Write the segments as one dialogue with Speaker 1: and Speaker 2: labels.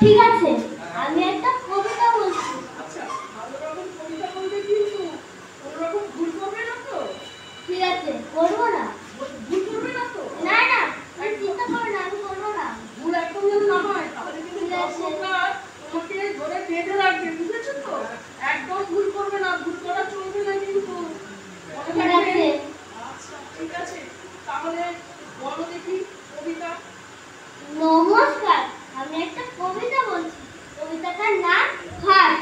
Speaker 1: ঠিক আছে, আমি একটা কবিতা বলছি।
Speaker 2: আচ্ছা, ভালো রকম কবিতা বলবে কিন্তু কোনো রকম ভুল করবে না তো?
Speaker 1: ঠিক আছে, করবো না।
Speaker 2: ভুল করবে না তো?
Speaker 1: না না, আমি চিন্তা করো না, আমি করবো না।
Speaker 2: ভুল একদম যেন না হয়, তাহলে কিন্তু দর্শকরা তোমাকে ধরে বেঁধে রাখবে, বুঝেছো তো? একদম ভুল করবে না, ভুল করা চলবে না কিন্তু।
Speaker 1: ঠিক আছে।
Speaker 2: আচ্ছা, ঠিক আছে, তাহলে বলো দেখি কবিতা।
Speaker 1: নমস্কার, আমি একটা কবিতা বলছি। কবিতাটার নাম হাট।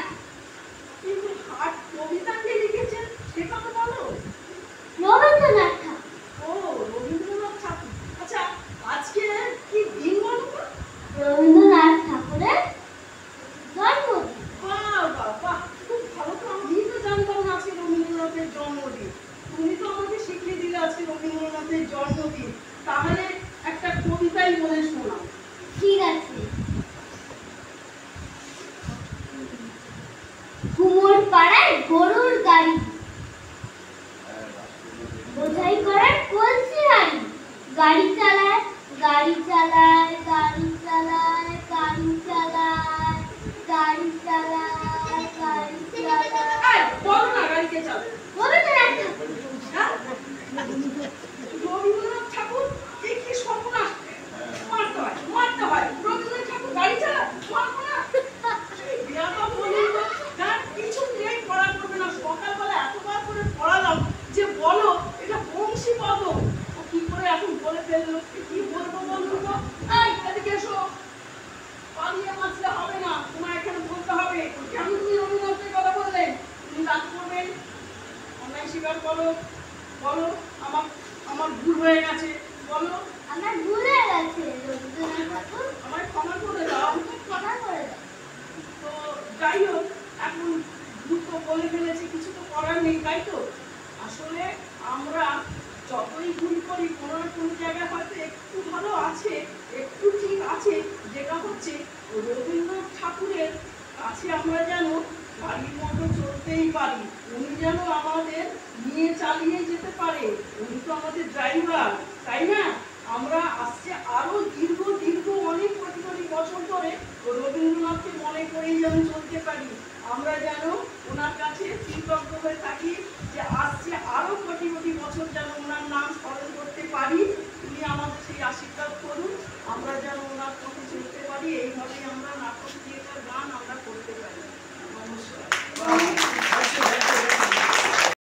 Speaker 2: কিন্তু হাট কবিতা কে লিখেছেন সেটা তো বলো।
Speaker 1: রবীন্দ্রনাথ ঠাকুর।
Speaker 2: ও, রবীন্দ্রনাথ ঠাকুর। আচ্ছা, আজকে কি দিন বলো তো?
Speaker 1: রবীন্দ্রনাথ ঠাকুরের জন্মদিন।
Speaker 2: বাহ বাহ বাহ, খুব ভালো তো। আমি তো জানতাম না আজকে রবীন্দ্রনাথের জন্মদিন। তুমি তো আমাকে শিখিয়ে দিলে আজকে রবীন্দ্রনাথের জন্মদিন। তাহলে একটা কবিতাই বলে শোনাও।
Speaker 1: ঠিক আছে। কুমোর পাড়ায় গরুর গাড়ি, বোঝাই করার কলসি হাড়ি। গাড়ি চালায়, গাড়ি চালায়, গাড়ি চালায়, গাড়ি চালায়, গাড়ি চালায়, গাড়ি চালায়।
Speaker 2: বলো না গাড়িকে চালায়।
Speaker 1: রবীন্দ্রনাথ ঠাকুর।
Speaker 2: হ্যাঁ? রবীন্দ্রনাথ ঠাকুর, এ কি সর্বনাশ! মারতে হয়, মারতে হয়। রবীন্দ্রনাথ ঠাকুর গাড়ি চালায়, মারবো না। কি বেয়াদব বলুন তো? হ্যাঁ, কিছু নেই, পড়া করবে না। সকালবেলা এতবার করে পড়ালাম যে বলো এটা বংশীপদ। ও কি করে এখন বলে ফেললো? কি বলবো বলুন তো? এই, এদিকে এসো। পালিয়ে বাঁচলে হবে না, তোমার এখানে বলতে হবে কেন তুমি রবীন্দ্রনাথের কথা বললেন। তুমি রাগ করবেন, অন্যায় স্বীকার করো। বলো, আমার আমার ভুল হয়ে গেছে, বলো।
Speaker 1: আমার ভুল হয়ে গেছে রবীন্দ্রনাথ ঠাকুর,
Speaker 2: আমায় ক্ষমা করে দাও।
Speaker 1: ক্ষমা করে দাও।
Speaker 2: তো যাই হোক, এখন ভুল তো বলে ফেলেছি, কিছু তো করার নেই, তাই তো? আসলে আমরা যতই ভুল করি, কোনো না কোনো জায়গায় হয়তো একটু ভালো আছে, একটু ঠিক আছে, যেটা হচ্ছে রবীন্দ্রনাথ ঠাকুরের কাছে আমরা যেন গাড়ির মতো চলতেই পারি। উনি যেন আমাদের নিয়ে চালিয়ে যেতে পারে। উনি তো আমাদের ড্রাইভার, তাই না? আমরা আসছে আরো দীর্ঘ দীর্ঘ অনেক কোটি কোটি বছর ধরে রবীন্দ্রনাথকে মনে করেই যেন চলতে পারি। আমরা যেন ওনার কাছে কৃতজ্ঞ হয়ে থাকি যে আসছে আরো কোটি কোটি বছর যেন ওনার নাম স্মরণ করতে পারি। তিনি আমাদের সেই আশীর্বাদ করুন, আমরা যেন ওনার পথে চলতে পারি। এইভাবেই আমরা